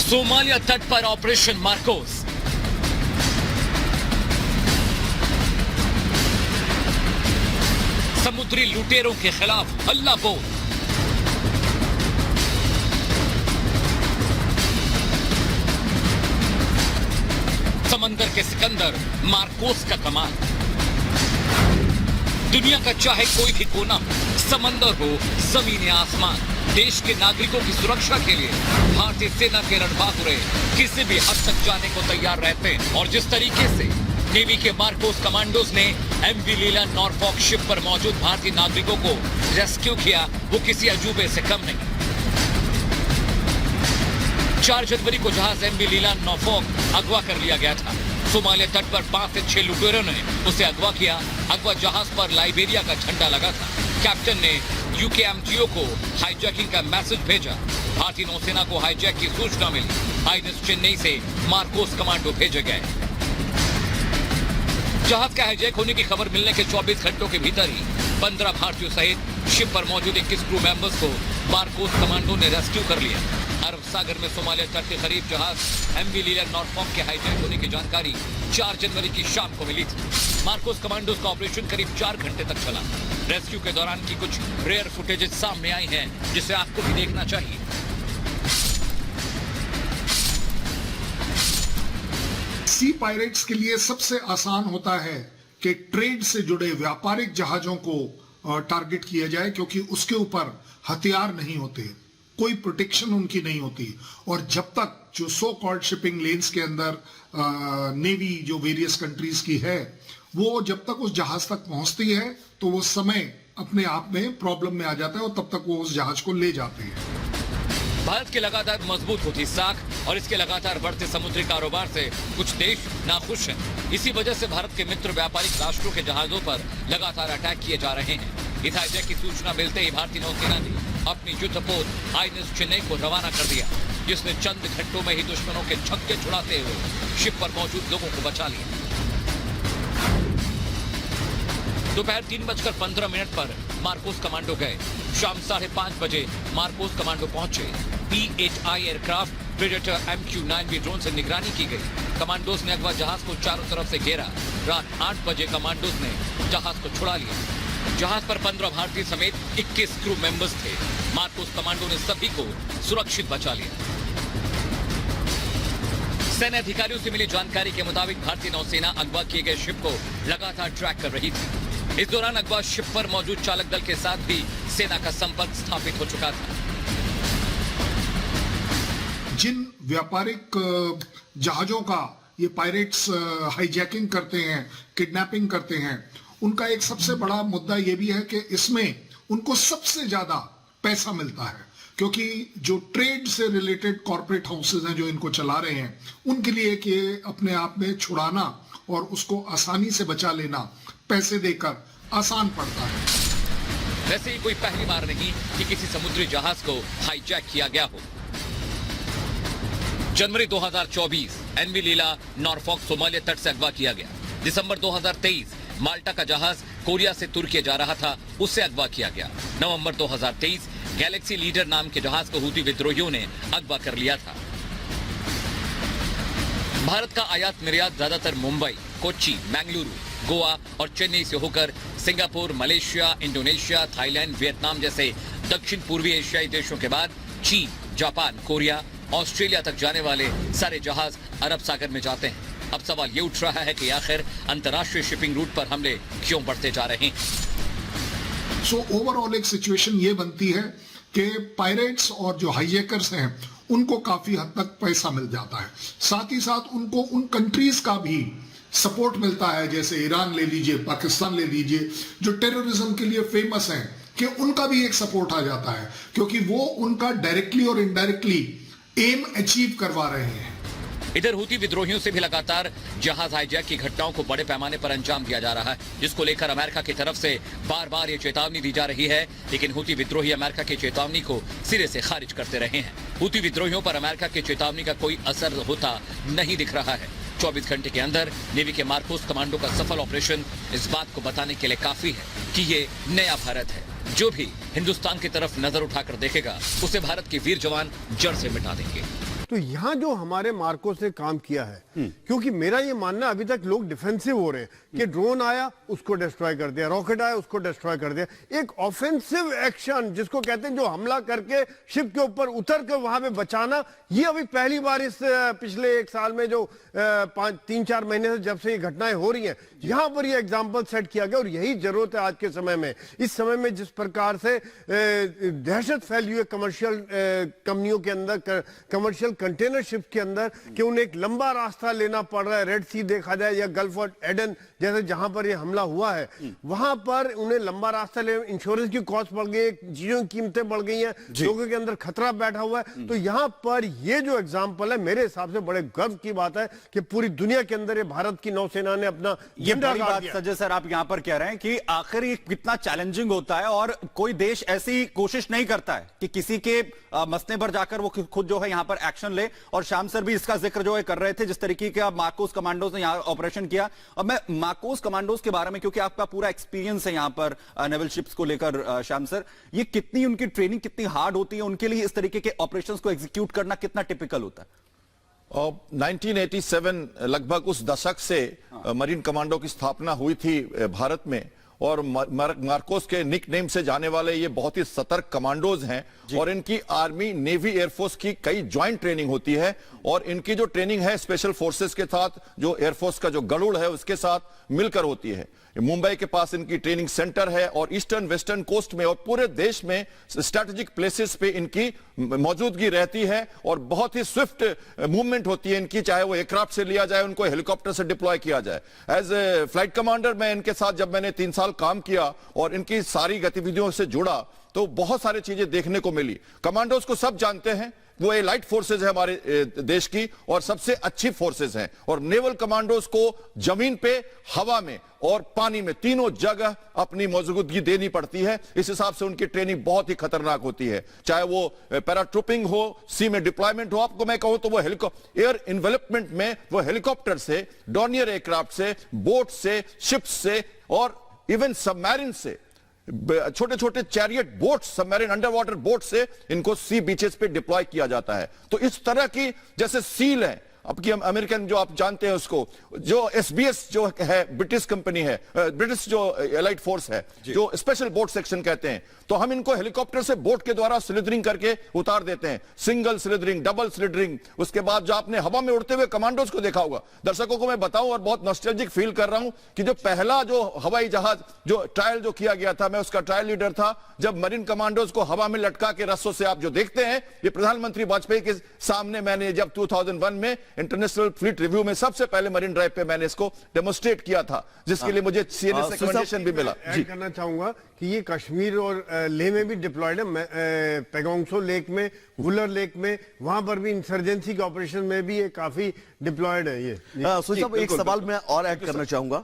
Somalia तट पर operation Marcos. समुद्री लुटेरों के खिलाफ हल्ला बोल। समंदर के सिकंदर मार्कोस का कमाल। दुनिया का चाहे कोई भी कोना हो, समंदर हो, जमीन या आसमान, देश के नागरिकों की सुरक्षा के लिए भारतीय सेना के रणबांकुरे किसी भी हद तक जाने को तैयार रहते हैं। और जिस तरीके से नेवी के मार्कोस कमांडोज ने एमवी लीला नॉरफॉक शिप पर मौजूद भारतीय नागरिकों को रेस्क्यू किया, वो किसी अजूबे से कम नहीं। 4 जनवरी को जहाज एमवी लीला नॉरफॉक अगवा कर लिया गया था। सोमालिया तट पर 5 से 6 लुटेरों ने उसे अगवा किया। अगवा जहाज पर लाइबेरिया का झंडा लगा था। कैप्टन ने यूकेएमजीओ को हाईजैकिंग का मैसेज भेजा। भारतीय नौसेना को हाईजैक की सूचना मिली। आईएनएस चेन्नई से मार्कोस कमांडो भेजे गए। जहाज का हाईजैक होने की खबर मिलने के 24 घंटों के भीतर ही 15 भारतीयों सहित शिप पर मौजूद 21 क्रू मेंबर्स को मार्कोस कमांडो ने रेस्क्यू कर लिया। अरब सागर में सोमालिया तट के करीब जहाज एमवी लीला नॉरफॉक के हाईजैक होने की जानकारी 4 जनवरी की शाम को मिली थी। मार्कोस कमांडोज का ऑपरेशन करीब 4 घंटे तक चला। रेस्क्यू के दौरान की कुछ रेयर फुटेजेस सामने आई हैं, जिसे आपको भी देखना चाहिए। सी पायरेट्स के लिए सबसे आसान होता है कि ट्रेड से जुड़े व्यापारिक जहाजों को टारगेट किया जाए, क्योंकि उसके ऊपर हथियार नहीं होते, कोई प्रोटेक्शन उनकी नहीं होती। और जब तक जो सो कॉल्ड शिपिंग लेन्स के अंदर नेवी जो वेरियस कंट्रीज की है, वो जब तक उस जहाज तक पहुंचती है तो वो समय अपने आप में प्रॉब्लम में आ जाता है और तब तक वो उस जहाज को ले जाते हैं। भारत की लगातार मजबूत होती साख और इसके लगातार बढ़ते समुद्री कारोबार से कुछ देश नाखुश हैं। इसी वजह से भारत के मित्र व्यापारिक राष्ट्रों के जहाजों पर लगातार अटैक किए जा रहे हैं। इस हाईजैक की सूचना मिलते ही भारतीय नौसेना ने अपनी युद्धपोत आईएनएस चेन्नई को रवाना कर दिया, जिसने चंद घंटों में ही दुश्मनों के छक्के छुड़ाते हुए शिप पर मौजूद लोगों को बचा लिया। दोपहर 3:15 पर मार्कोस कमांडो गए। शाम 5:30 बजे मार्कोस कमांडो पहुंचे। P-8I aircraft predator MQ-9B drone से निगरानी की गई। कमांडोज ने अगवा जहाज को चारों तरफ से घेरा। रात 8 बजे कमांडोज ने जहाज को छुड़ा लिया। जहाज पर 15 भारतीय समेत 21 क्रू मेंबर्स थे। मार्कोस कमांडो ने सभी को सुरक्षित बचा लिया। सैन्य अधिकारियों से मिली जानकारी के मुताबिक भारतीय नौसेना अगवा किए गए शिप को लगातार ट्रैक कर रही थी। इस दौरान अगवा शिप पर मौजूद चालक दल के साथ भी सेना का संपर्क स्थापित हो चुका था। जिन व्यापारिक जहाजों का ये पायरेट्स हाईजैकिंग करते हैं, किडनैपिंग करते हैं, उनका एक सबसे बड़ा मुद्दा ये भी है कि इसमें उनको सबसे ज्यादा पैसा मिलता है, क्योंकि जो ट्रेड से रिलेटेड कॉर्पोरेट हाउसेज हैं जो इनको चला रहे हैं, उनके लिए कि अपने आप में छुड़ाना और उसको आसानी से बचा लेना पैसे देकर आसान पड़ता है। वैसे ही कोई पहली बार नहीं कि किसी समुद्री जहाज को हाईजैक किया गया हो। जनवरी 2024 एमवी लीला नॉरफॉक सोमालिया तट से अगवा किया गया। दिसंबर 2023 माल्टा का जहाज कोरिया से तुर्की जा रहा था, उससे अगवा किया गया। नवंबर 2023 गैलेक्सी लीडर नाम के जहाज को हूती विद्रोहियों ने अगवा कर लिया था। भारत का आयात निर्यात ज्यादातर मुंबई, कोच्चि, बेंगलुरु, गोवा और चेन्नई से होकर Singapore, Malaysia, Indonesia, Thailand, Vietnam जैसे दक्षिण पूर्वी एशियाई देशों के बाद चीन, जापान, कोरिया, ऑस्ट्रेलिया तक जाने वाले सारे जहाज अरब सागर में जाते हैं। अब सवाल ये उठ रहा है कि आखिर अंतर्राष्ट्रीय शिपिंग रूट पर हमले क्यों बढ़ते जा रहे हैं। सो ओवरऑल एक सिचुएशन ये बनती है कि पायरेट्स और जो हाईजैकर्स हैं उनको काफी हद तक पैसा मिल जाता है। साथ ही साथ उनको उन कंट्रीज का भी सपोर्ट मिलता है, जैसे ईरान ले लीजिए, पाकिस्तान ले लीजिए, जो टेररिज्म के लिए फेमस हैं, कि उनका भी एक सपोर्ट आ जाता है, क्योंकि वो उनका डायरेक्टली और इनडायरेक्टली एम अचीव करवा रहे हैं। इधर हूती विद्रोहियों से भी लगातार जहाज हाईजैक की घटनाओं को बड़े पैमाने पर अंजाम दिया जा रहा है, जिसको लेकर अमेरिका की तरफ से बार बार ये चेतावनी दी जा रही है। लेकिन हूती विद्रोही अमेरिका की चेतावनी को सिरे से खारिज करते रहे हैं। हूती विद्रोहियों पर अमेरिका की चेतावनी का कोई असर होता नहीं दिख रहा है। 24 घंटे के अंदर नेवी के मार्कोस कमांडो का सफल ऑपरेशन इस बात को बताने के लिए काफी है कि ये नया भारत है। जो भी हिंदुस्तान की तरफ नजर उठाकर देखेगा, उसे भारत के वीर जवान जड़ से मिटा देंगे। तो यहाँ जो हमारे मार्कोस ने काम किया है, क्योंकि मेरा ये मानना अभी तक लोग डिफेंसिव हो रहे हैं कि ड्रोन आया उसको डिस्ट्रॉय कर दिया, रॉकेट आया उसको डिस्ट्रॉय कर दिया। एक ऑफेंसिव एक्शन जिसको कहते हैं, जो हमला करके शिप के ऊपर उतर कर वहां पे बचाना, ये अभी पहली बार इस पिछले 1 साल में जो 3-4 महीने से जब से ये घटनाएं हो रही हैं, यहां पर ये एग्जाम्पल सेट किया गया। और यही जरूरत है आज के समय में। इस समय में जिस प्रकार से दहशत फैली हुई है कमर्शियल कंपनियों के अंदर, कमर्शियल कंटेनर शिप के अंदर, कि उन्हें एक लंबा रास्ता लेना पड़ रहा है। रेड सी देखा जाए या गल्फ ऑफ एडन जैसे जहां पर ये हमला हुआ है, वहां पर उन्हें लंबा रास्ता ले, इंश्योरेंस की कॉस्ट बढ़ गई, चीजों की कीमतें बढ़ गई हैं, लोगों के अंदर खतरा बैठा हुआ है। तो यहां पर ये जो एग्जाम्पल है, मेरे हिसाब से बड़े गर्व की बात है कि पूरी दुनिया के अंदर ये भारत की नौसेना ने अपना ये बड़ी बात संजय सर आप यहां पर कह रहे हैं कि आखिर ये कितना चैलेंजिंग होता है, और कोई देश ऐसी कोशिश नहीं करता है कि किसी के मसने पर जाकर वो खुद जो है यहां पर एक्शन ले। और श्याम सर भी इसका जिक्र जो है कर रहे थे, जिस तरीके का मार्कोस कमांडोज ने यहां ऑपरेशन किया। अब मैं मार्कोस कमांडोज के बारे में, क्योंकि आपका पूरा एक्सपीरियंस है यहां पर नेवल शिप्स को लेकर, श्याम सर, ये कितनी उनकी ट्रेनिंग कितनी हार्ड होती है, उनके लिए इस तरीके के ऑपरेशंस को एग्जीक्यूट करना कितना टिपिकल होता है? 1987 लगभग उस दशक से मरीन कमांडो की स्थापना हुई थी भारत में, और मार्कोस के निक नेम से जाने वाले ये बहुत ही सतर्क कमांडोज हैं, और इनकी आर्मी, नेवी, एयरफोर्स की कई ज्वाइंट ट्रेनिंग होती है। और इनकी जो ट्रेनिंग है स्पेशल फोर्सेस के साथ, जो एयरफोर्स का जो गरुड़ है उसके साथ मिलकर होती है। मुंबई के पास इनकी ट्रेनिंग सेंटर है, और ईस्टर्न वेस्टर्न कोस्ट में और पूरे देश में स्ट्रैटेजिक प्लेसेस पे इनकी मौजूदगी रहती है, और बहुत ही स्विफ्ट मूवमेंट होती है इनकी, चाहे वो एयरक्राफ्ट से लिया जाए, उनको हेलीकॉप्टर से डिप्लॉय किया जाए। एज ए फ्लाइट कमांडर मैं इनके साथ जब मैंने 3 साल काम किया और इनकी सारी गतिविधियों से जुड़ा, तो बहुत सारी चीजें देखने को मिली। कमांडोज को सब जानते हैं, वो एलाइट फोर्सेज है हमारे देश की, और सबसे अच्छी फोर्सेज हैं। और नेवल कमांडोज को जमीन पे, हवा में और पानी में, तीनों जगह अपनी मौजूदगी देनी पड़ती है। इस हिसाब से उनकी ट्रेनिंग बहुत ही खतरनाक होती है, चाहे वो पैराट्रूपिंग हो, सी में डिप्लॉयमेंट हो। आपको मैं कहूं तो वो एयर इन्वेलपमेंट में वो हेलीकॉप्टर से, डॉर्नियर एयरक्राफ्ट से, बोट से, शिप से, और इवन सबमरीन से, छोटे छोटे chariot boat, submarine under water boat से इनको सी बीचेस पे डिप्लॉय किया जाता है। तो इस तरह की, जैसे सील है आपकी अमेरिकन, जो आप जानते हैं उसको, जो एसबीएस जो है ब्रिटिश कंपनी है, ब्रिटिश जो एलाइट फोर्स है, जो स्पेशल बोट सेक्शन कहते हैं, तो हम इनको हेलीकॉप्टर से बोट के द्वारा स्लिदरिंग करके उतार देते हैं। Single slithering, double slithering. उसके बाद जो आपने हवा में उड़ते हुए कमांडोज को देखा होगा, दर्शकों को मैं बताऊं और बहुत नॉस्टैल्जिक फील कर रहा हूं कि जो पहला जो हवाई जहाज जो ट्रायल जो किया गया था, मैं उसका ट्रायल लीडर था, जब मरीन कमांडोज को हवा में लटका के रस्सों से आप जो देखते हैं, ये प्रधानमंत्री वाजपेयी के सामने मैंने जब 2001 में इंटरनेशनल फ्लीट रिव्यू में सबसे पहले मरीन ड्राइव पे मैंने इसको डेमोस्ट्रेट किया था, जिसके लिए मुझे सीएनएस रिकमेंडेशन भी मिला। जी करना चाहूंगा कि ये कश्मीर और लेह में भी डिप्लॉयड है, पेगोंगसो लेक में, वुलर लेक में, वहां पर भी इंसर्जेंसी के ऑपरेशन में भी ये काफी डिप्लॉयड है। ये साहब एक सवाल मैं और ऐड करना चाहूंगा,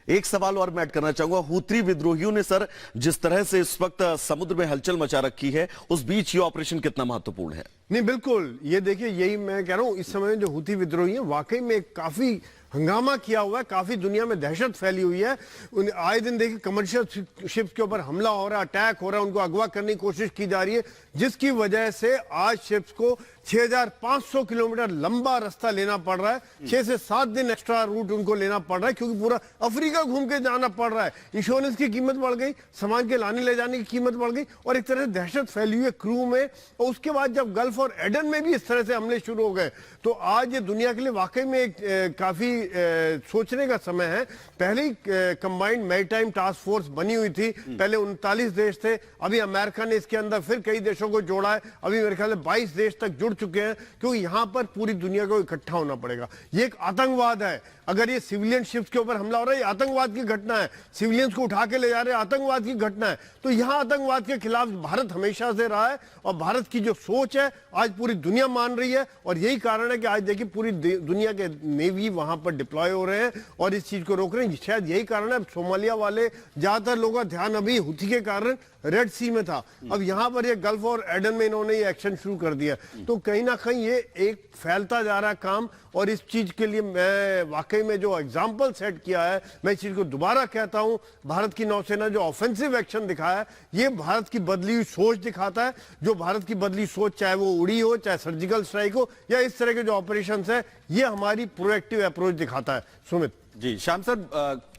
एक सवाल और मैं ऐड करना चाहूंगा। हूथी विद्रोहियों ने सर जिस तरह से इस वक्त समुद्र में हलचल मचा रखी है, उस बीच ये ऑपरेशन कितना महत्वपूर्ण है? नहीं बिल्कुल, ये देखिए, यही मैं कह रहा हूं, इस समय जो हूथी विद्रोही हैं वाकई में काफी हंगामा किया हुआ है, काफी दुनिया में दहशत फैली हुई है। आए दिन देखिए कमर्शियल शिप्स के ऊपर हमला हो रहा है, अटैक हो रहा है, उनको अगवा करने की कोशिश की जा रही है, जिसकी वजह से आज शिप्स को 6500 किलोमीटर लंबा रास्ता लेना पड़ रहा है। 6 से 7 दिन एक्स्ट्रा रूट उनको लेना पड़ रहा है, क्योंकि पूरा अफ्रीका घूम के जाना पड़ रहा है। इंश्योरेंस की कीमत बढ़ गई, सामान के लाने ले जाने की कीमत बढ़ गई, और एक तरह से दहशत फैली हुई है क्रू में। और उसके बाद जब गल्फ और एडन में भी इस तरह से हमले शुरू हो गए, तो आज ये दुनिया के लिए वाकई में एक काफी सोचने का समय है। पहले ही कंबाइंड मैरीटाइम टास्क फोर्स बनी हुई थी, पहले 39 देश थे, अभी अमेरिका ने इसके अंदर फिर कई देशों को जोड़ा है, अभी मेरे ख्याल से 22 देश तक जुड़ चुके हैं, क्योंकि यहां पर पूरी दुनिया को इकट्ठा होना पड़ेगा। ये एक आतंकवाद है, अगर ये सिविलियन शिप्स के ऊपर हमला हो रहा है, ये आतंकवाद की घटना है, सिविलियंस को उठा के ले जा रहे हैं, आतंकवाद की घटना है। तो यहां आतंकवाद के खिलाफ भारत हमेशा से रहा है, और भारत की जो सोच है आज पूरी दुनिया मान रही है, और यही कारण है कि आज देखिए पूरी दुनिया के नेवी वहां पर डिप्लॉय हो रहे हैं और इस चीज को रोक रहे हैं। शायद यही कारण है, सोमालिया वाले ज्यादातर लोगों का ध्यान अभी हूथी के कारण रेड सी में था, अब यहां पर ये गल्फ और एडन में इन्होंने ये एक्शन शुरू कर दिया। तो कहीं ना कहीं ये एक फैलता जा रहा है काम, और इस चीज के लिए मैं वाकई में जो एग्जाम्पल सेट किया है, मैं इस चीज को दोबारा कहता हूं, भारत की नौसेना जो ऑफेंसिव एक्शन दिखाया है, ये भारत की बदली हुई सोच दिखाता है। जो भारत की बदली सोच, चाहे वो उड़ी हो, चाहे सर्जिकल स्ट्राइक हो, या इस तरह के जो ऑपरेशन है, ये हमारी प्रोएक्टिव अप्रोच दिखाता है। सुमित जी, श्याम सर,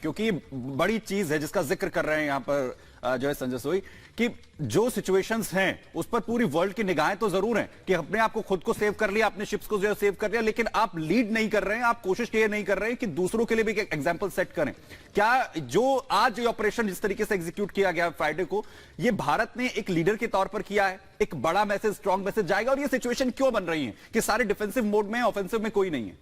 क्योंकि बड़ी चीज है जिसका जिक्र कर रहे हैं यहां पर जो है संजय सोई, कि जो सिचुएशंस हैं उस पर पूरी वर्ल्ड की निगाहें तो जरूर हैं कि अपने आप को खुद को सेव कर लिया, अपने शिप्स को जो है सेव कर लिया, लेकिन आप लीड नहीं कर रहे हैं, आप कोशिश ये नहीं कर रहे हैं कि दूसरों के लिए भी एक एग्जांपल सेट करें। क्या जो आज ये ऑपरेशन जिस तरीके से एग्जीक्यूट किया गया फ्राइडे को, ये भारत ने एक लीडर के तौर पर किया है, एक बड़ा मैसेज, स्ट्रॉन्ग मैसेज जाएगा, और ये सिचुएशन क्यों बन रही है कि सारे डिफेंसिव मोड में, ऑफेंसिव में कोई नहीं है?